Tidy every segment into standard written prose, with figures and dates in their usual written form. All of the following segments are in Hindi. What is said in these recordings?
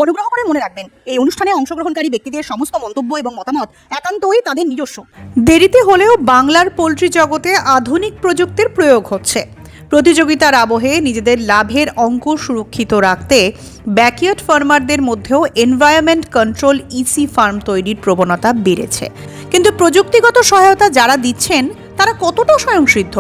অনুগ্রহ করে মনে রাখবেন, এই অনুষ্ঠানে অংশগ্রহণকারী ব্যক্তিদের সমস্ত মন্তব্য এবং মতামত একান্তই তাদের নিজস্ব। দেরিতে হলেও বাংলার পোলট্রি জগতে আধুনিক প্রযুক্তির প্রয়োগ হচ্ছে। প্রতিযোগিতার আবহে নিজেদের লাভের অঙ্ক সুরক্ষিত রাখতে ব্যাকইয়ার্ড ফার্মারদের মধ্যেও এনভায়রনমেন্ট কন্ট্রোল ইসি ফার্ম তৈরির প্রবণতা বেড়েছে। কিন্তু প্রযুক্তিগত সহায়তা যারা দিচ্ছেন তারা কতটা স্বয়ংসিদ্ধ?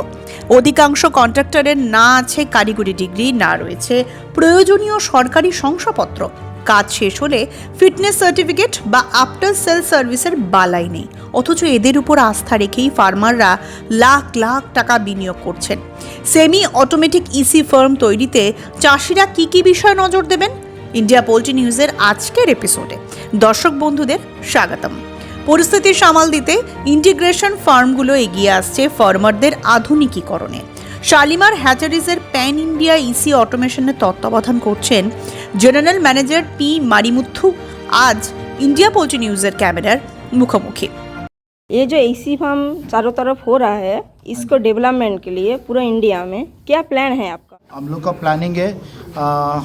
অধিকাংশ কন্ট্রাক্টরের না আছে কারিগরি ডিগ্রি, না রয়েছে প্রয়োজনীয় সরকারি শংসাপত্র। কাজ শেষ হলে ফিটনেস সার্টিফিকেট বা আফটার সেল সার্ভিসের বালাই নেই। অথচ এদের উপর আস্থা রেখেই ফার্মাররা লাখ লাখ টাকা বিনিয়োগ করছেন। সেমি অটোমেটিক ইসি ফার্ম তৈরিতে চাষিরা কি কি বিষয়ে নজর দেবেন? ইন্ডিয়া পোল্ট্রি নিউজের আজকের এপিসোডে দর্শক বন্ধুদের স্বাগতম। পরিস্থিতি সামাল দিতে ইন্টিগ্রেশন ফার্মগুলো এগিয়ে আসছে ফার্মারদের আধুনিকীকরণে। শালিমার হ্যাচারিজের প্যান ইন্ডিয়া ইসি অটোমেশনের তত্ত্বাবধান করছেন জেনারেল ম্যানেজার পি মারিমুথু। আজ ইন্ডিয়া পোল্ট্রি নিউজের ক্যামেরার মুখোমুখি। ये जो इसी फार्म चारों तरफ हो रहा है, इसको डेवलपमेंट के लिए पूरा इंडिया में क्या प्लान है आपका? हम लोग का प्लानिंग है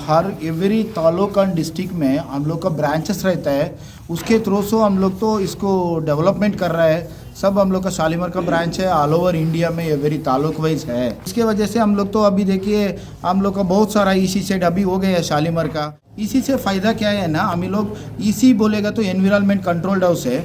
हर एवरी तालुक एंड डिस्ट्रिक्ट में हम लोग का ब्रांचेस रहता है, उसके थ्रू से हम लोग तो इसको डेवलपमेंट कर रहा है। सब हम लोग का शालीमार का ब्रांच है, ऑल ओवर इंडिया में एवरी तालुक वाइज है। इसके वजह से हम लोग तो अभी देखिए हम लोग का बहुत सारा ईसी सेट अभी हो गया है शालीमार का। इसी से फ़ायदा क्या है ना, हम लोग ईसी बोलेगा तो एनवायरनमेंट कंट्रोल्ड हाउस है।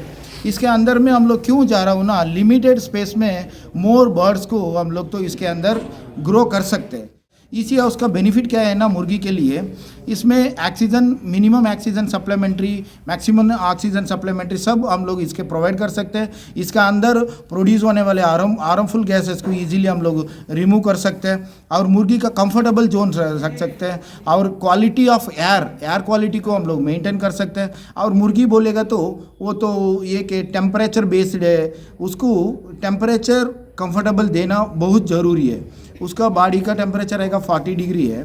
इसके अंदर में हम लोग क्यों जा रहा हूँ ना, लिमिटेड स्पेस में मोर बर्ड्स को हम लोग तो इसके अंदर ग्रो कर सकते हैं। इसी हाउस का बेनिफिट क्या है ना मुर्गी के लिए, इसमें oxygen minimum oxygen supplementary maximum oxygen supplementary सब हम लोग इसके प्रोवाइड कर सकते हैं। इसका अंदर प्रोड्यूस होने वाले हार्मफुल गैसेस को इजीली हम लोग रिमूव कर सकते हैं और मुर्गी का कंफर्टेबल जोन रख सकते हैं और क्वालिटी ऑफ एयर क्वालिटी को हम लोग मेंटेन कर सकते हैं। और मुर्गी बोलेगा तो वो तो ये कि टेम्परेचर बेस्ड है, उसको टेम्परेचर कंफर्टेबल देना बहुत ज़रूरी है। उसका बॉडी का टेम्परेचर रहेगा 40 डिग्री है,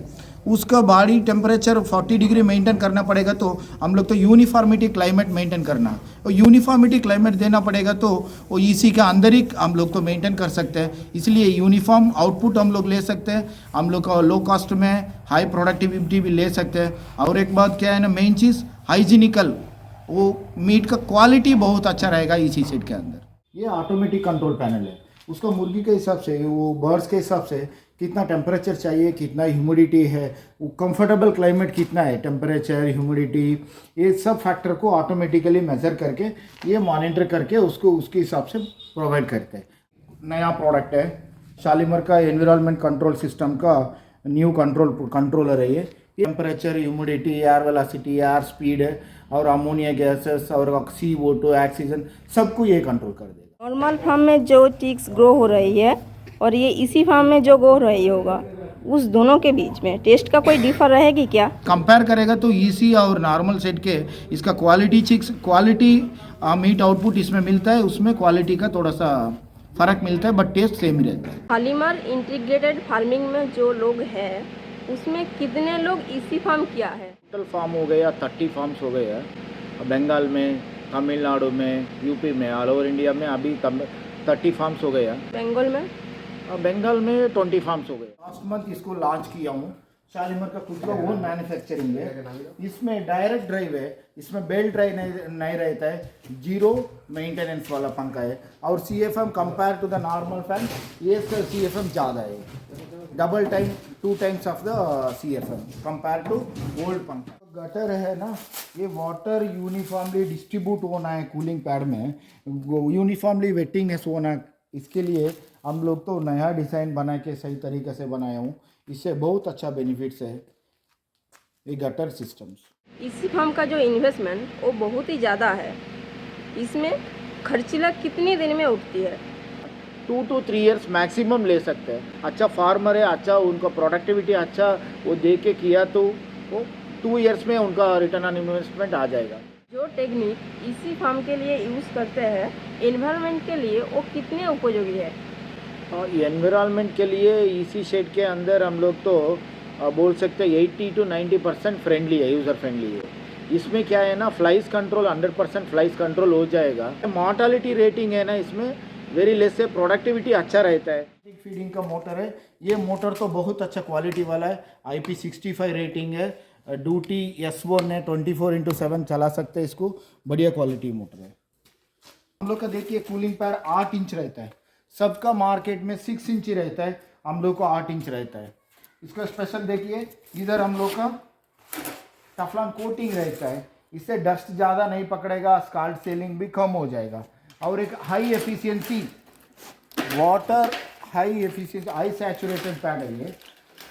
उसका बॉडी टेम्परेचर 40 डिग्री मेंटेन करना पड़ेगा। तो हम लोग तो यूनिफॉर्मिटी क्लाइमेट मेंटेन करना और यूनिफॉर्मिटी क्लाइमेट देना पड़ेगा, तो वो इसी के अंदर ही हम लोग तो मेंटेन कर सकते हैं। इसलिए यूनिफॉर्म आउटपुट हम लोग ले सकते हैं, हम लोग का लो कॉस्ट में हाई प्रोडक्टिविटी भी ले सकते हैं। और एक बात क्या है ना, मेन चीज़ हाइजीनिकल, वो मीट का क्वालिटी बहुत अच्छा रहेगा इसी सेट के अंदर। ये ऑटोमेटिक कंट्रोल पैनल है, उसको मुर्गी के हिसाब से वो बर्ड्स के हिसाब से कितना टेम्परेचर चाहिए, कितना ह्यूमिडिटी है, वो कंफर्टेबल क्लाइमेट कितना है, टेम्परेचर ह्यूमिडिटी ये सब फैक्टर को ऑटोमेटिकली मेज़र करके ये मॉनिटर करके उसको उसके हिसाब से प्रोवाइड करते हैं। नया प्रोडक्ट है शालीमार का एनवायरनमेंट कंट्रोल सिस्टम का न्यू कंट्रोलर है। ये temperature humidity air velocity air speed और अमोनिया गैसेस और CO2 ऑक्सीजन सबको ये कंट्रोल कर देगा। नॉर्मल फार्म में जो चिक्स ग्रो हो रही है और ये इसी फार्म में जो ग्रो रही होगा, उस दोनों के बीच में टेस्ट का कोई डिफर रहेगी क्या? कंपेयर करेगा तो ईसी और नॉर्मल सेट के इसका क्वालिटी मीट आउटपुट इसमें मिलता है, उसमें क्वालिटी का थोड़ा सा फ़र्क मिलता है, बट टेस्ट सेम ही रहता है। शालीमार इंटीग्रेटेड फार्मिंग में जो लोग हैं उसमें कितने लोग इसी फार्म किया है? टोटल फार्म हो गया 30 फार्म्स हो गए हैं बंगाल में, तमिलनाडु में, यूपी में, ऑल ओवर इंडिया में अभी 30 फार्म्स हो गए हैं। बंगाल में 20 फार्म्स हो गए। लास्ट मंथ इसको लॉन्च किया हूँ। शालीमार का खुद का ओन मैन्युफैक्चरिंग है, इसमें डायरेक्ट ड्राइव है, इसमें बेल्ट ड्राइव नहीं रहता है, जीरो मेंटेनेंस वाला पंखा है। और CFM compare to the normal fan ये CFM ज़्यादा है, double time 2 times of the CFM compare to old पंखा। गटर है ना, ये वाटर यूनिफॉर्मली डिस्ट्रीब्यूट होना है कूलिंग पैड में, यूनिफॉर्मली वेटिंगनेस होना है। इसके लिए हम लोग तो नया डिज़ाइन बना के सही तरीके से बनाया हूँ, इससे बहुत अच्छा बेनिफिट्स है ये गटर सिस्टम्स। इसी फार्म का जो इन्वेस्टमेंट वो बहुत ही ज़्यादा है, इसमें खर्चीला कितनी दिन में उठती है? 2 to 3 years मैक्सिमम ले सकते हैं। अच्छा फार्मर है, अच्छा उनका प्रोडक्टिविटी अच्छा वो दे के किया तो वो 2 years में उनका रिटर्न ऑन इन्वेस्टमेंट आ जाएगा। जो टेक्निक इसी फार्म के लिए यूज़ करते हैं एनवायरनमेंट के लिए वो कितने उपयोगी है? एनवायरनमेंट के लिए इसी शेड के अंदर हम लोग तो बोल सकते हैं 80 to 90% फ्रेंडली है, यूज़र फ्रेंडली है। इसमें क्या है ना, फ्लाइज कंट्रोल 100% फ्लाइज कंट्रोल हो जाएगा। मॉर्टालिटी रेटिंग है ना इसमें वेरी लेस से, प्रोडक्टिविटी अच्छा रहता है। फीडिंग का मोटर है, ये मोटर तो बहुत अच्छा क्वालिटी वाला है, IP65 रेटिंग है, ड्यूटी S1 है, 24/7 चला सकते हैं इसको, बढ़िया क्वालिटी मोटर है। हम लोग का देखिए कूलिंग पैड 8 इंच रहता है, सबका मार्केट में 6 इंच ही रहता है, हम लोग को 8 इंच रहता है। इसका स्पेशल देखिए, इधर हम लोग का टफलॉन कोटिंग रहता है, इससे डस्ट ज़्यादा नहीं पकड़ेगा, स्काल्ड सेलिंग भी कम हो जाएगा। और एक high efficiency water, high efficiency, high saturated pad है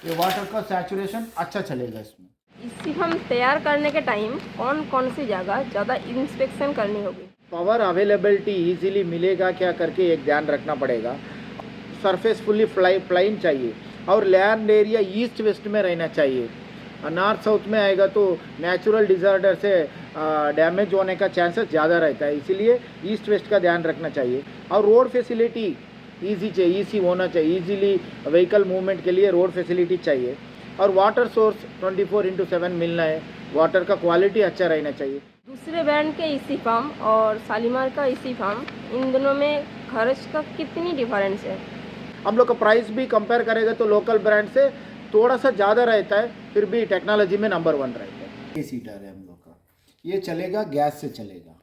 ये वाटर का सैचुरेशन अच्छा चलेगा इसमें। इसी हम तैयार करने के टाइम कौन कौन सी जगह ज़्यादा इंस्पेक्शन करनी होगी? पावर अवेलेबिलिटी इजीली मिलेगा क्या करके एक ध्यान रखना पड़ेगा। सरफेस फुल्ली प्लाइन चाहिए और लैंड एरिया ईस्ट वेस्ट में रहना चाहिए। नॉर्थ साउथ में आएगा तो नेचुरल डिजास्टर से डैमेज होने का चांसेस ज़्यादा रहता है, इसीलिए ईस्ट वेस्ट का ध्यान रखना चाहिए। और रोड फैसिलिटी ईजी होना चाहिए, इजीली व्हीकल मूवमेंट के लिए रोड फैसिलिटी चाहिए। और वाटर सोर्स 24/7 मिलना है, वाटर का क्वालिटी अच्छा रहना चाहिए। दूसरे ब्रांड के इसी फार्म और शालीमार का इसी फार्म, इन दोनों में खर्च का कितनी डिफरेंस है? हम लोग का प्राइस भी कंपेयर करेगा तो लोकल ब्रांड से थोड़ा सा ज़्यादा रहता है, फिर भी टेक्नोलॉजी में नंबर 1 रहता है। ये सीटर है हम लोग का, ये चलेगा गैस से चलेगा,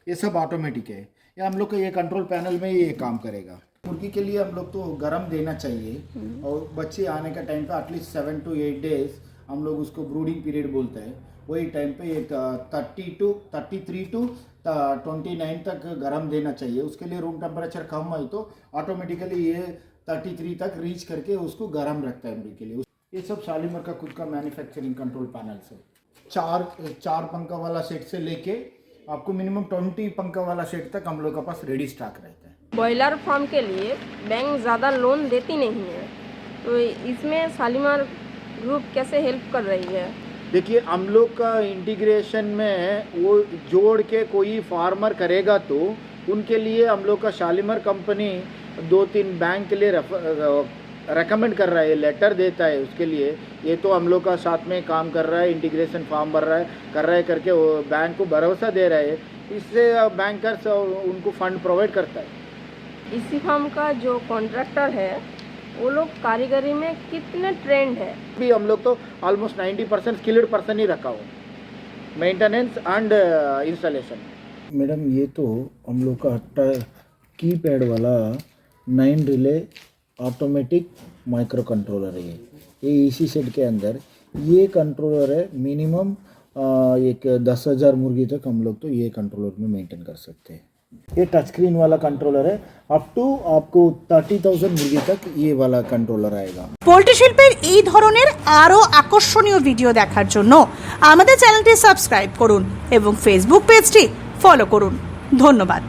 ये सब ऑटोमेटिक है। ये हम लोग का ये कंट्रोल पैनल में ये काम करेगा। मुर्गी के लिए हम लोग तो गरम देना चाहिए और बच्चे आने का टाइम पे एटलीस्ट 7 to 8 डेज हम लोग उसको ब्रूडिंग पीरियड बोलते हैं, वही टाइम पे एक 33 to 29 तक गरम देना चाहिए। उसके लिए रूम टेम्परेचर कम है तो ऑटोमेटिकली ये 33 तक रीच करके उसको गरम रखता है मुर्गी के लिए। ये सब शालीमार का खुद का मैन्युफैक्चरिंग कंट्रोल पैनल से, चार पंखा वाला सेट से लेके आपको मिनिमम 20 पंखा वाला सेट तक हम लोग के पास रेडी स्टॉक रहता है। बॉयलर फार्म के लिए बैंक ज़्यादा लोन देती नहीं है, तो इसमें शालीमार ग्रुप कैसे हेल्प कर रही है? देखिए हम लोग का इंटीग्रेशन में वो जोड़ के कोई फार्मर करेगा तो उनके लिए हम लोग का शालीमार कंपनी 2-3 बैंक के लिए रेकमेंड कर रहा है, लेटर देता है उसके लिए। ये तो हम लोग का साथ में काम कर रहा है, इंटीग्रेशन फॉर्म भर रहा है, कर रहा है करके वो बैंक को भरोसा दे रहा है, इससे बैंकर्स उनको फंड प्रोवाइड करता है। इसी फार्म का जो कॉन्ट्रैक्टर है वो लोग कारीगरी में कितने ट्रेंड है? भी हम लोग तो ऑलमोस्ट 90% स्किल्ड पर्सन ही रखा हो, मेंटेनेंस एंड इंस्टॉलेशन। मैडम ये तो हम लोग का कीपैड वाला 9 रिले ऑटोमेटिक माइक्रो कंट्रोलर है। ये इसी सेट के अंदर ये कंट्रोलर है, मिनिमम एक 10,000 मुर्गी तक हम लोग तो ये कंट्रोलर में मेंटेन कर सकते हैं। ये टच स्क्रीन वाला कंट्रोलर है, अप टू आपको 30,000 मुर्गी तक ये वाला कंट्रोलर आएगा। পোল্ট্রি শিল্পের এই ধরনের আরো আকর্ষণীয় ভিডিও দেখার জন্য আমাদের চ্যানেলটি সাবস্ক্রাইব করুন এবং ফেসবুক পেজটি ফলো করুন। ধন্যবাদ।